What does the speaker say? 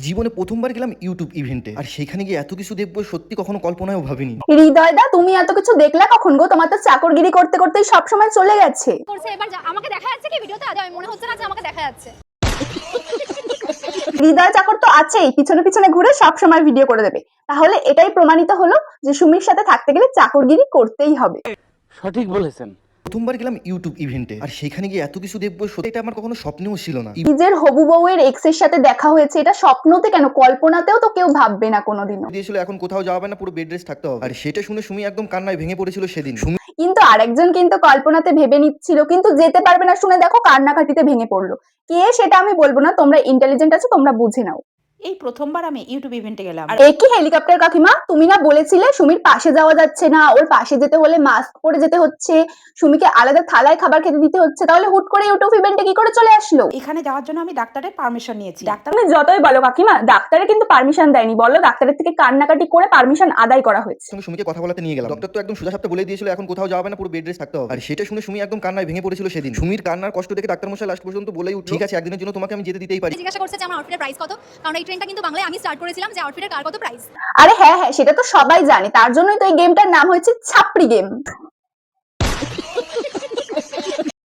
জীবনে প্রথমবার গেলাম ইউটিউব ইভেন্টে, আর সেখানে গিয়ে এত কিছু দেখবো সত্যি কখনো কল্পনায়ও ভাবিনি। হৃদয় দা, তুমি এত কিছু দেখলা কখন গো? তোমার তো চাকরগিরি করতে করতেই সব সময় চলে গেছে। করছে এবার আমাকে দেখা যাচ্ছে কি ভিডিওতে? আজ আমি মনে হচ্ছে না যে আমাকে দেখা যাচ্ছে। হৃদয় চাকর তো আছেই, পিছনে পিছনে ঘুরে সব সময় ভিডিও করে দেবে। তাহলে এটাই প্রমাণিত হলো যে সুমির সাথে থাকতে গেলে চাকরগিরি করতেই হবে। সঠিক বলেছেন। প্রথমবার গেলাম ইউটিউব ইভেন্টে, আর সেখানে গিয়ে এত কিছু দেখবো সত্যি এটা আমার কখনো স্বপ্নেও ছিল না। নিজের হবু বউয়ের এক্স এর সাথে দেখা হয়েছে, এটা স্বপ্নতে কেন, কল্পনাতেও তো কেউ ভাববে না কোনোদিনও। দিয়েছিল এখন কোথাও যাওয়া হবে না, পুরো বেড রেস্ট থাকতে হবে। আর সেটা শুনে সুমি একদম কান্নায় ভেঙে পড়েছিল সেদিন। সুমি কিন্তু আরেকজন কিন্তু কল্পনাতে ভেবে নিচ্ছিল, কিন্তু যেতে পারবে না শুনে দেখো কান্নাকাটিতে ভেঙে পড়লো। কে সেটা আমি বলবো না, তোমরা ইন্টেলিজেন্ট আছো, তোমরা বুঝে নাও। এই প্রথমবার আমি ইউটিউব ইভেন্টে গেলাম। আর এ কি হেলিকপ্টার কাকিমা, তুমি না বলেছিলে সুমির পাশে যাওয়া যাচ্ছে না, ওর পাশে যেতে হলে মাস্ক পরে যেতে হচ্ছে, সুমিকে আলাদা থালায় খাবার খেতে দিতে হচ্ছে, তাহলে হুট করে ইউটিউব ইভেন্টে কি করে চলে আসলো? এখানে যাওয়ার জন্য আমি ডাক্তারের পারমিশন নিয়েছি। ডাক্তার তুমি যতই বলো কাকিমা, ডাক্তারে কিন্তু পারমিশন দেয়নি, বলো ডাক্তারের থেকে কান্নাকাটি করে পারমিশন আদায় করা হয়েছে। সঙ্গে সুমিকে কথা বলাতে নিয়ে গেলাম। ডক্টর তো একদম সোজা সাপটা বলে দিয়েছিল এখন কোথাও যাওয়া হবে না, পুরো বেড রেস্ট থাকতে হবে। আর সেটা শুনে সুমি একদম কান্নায় ভেঙে পড়েছিল সেদিন। সুমির কান্নার কষ্ট দেখে ডাক্তার মশাই লাস্ট পর্যন্ত বলেই উঠল, ঠিক আছে একদিনের জন্য তোমাকে আমি যেতে দিতেই পারি। জিজ্ঞাসা করছে যে আমার আউটফিটের প্রাইস কত, কারণ এই ট্রেনটা কিন্তু বাংলায় আমি স্টার্ট করেছিলাম যে আউটফিটের কার কত প্রাইস। আরে হ্যাঁ হ্যাঁ, সেটা তো সবাই জানে, তার জন্যই তো এই গেমটার নাম হয়েছে ছাপড়ি গেম।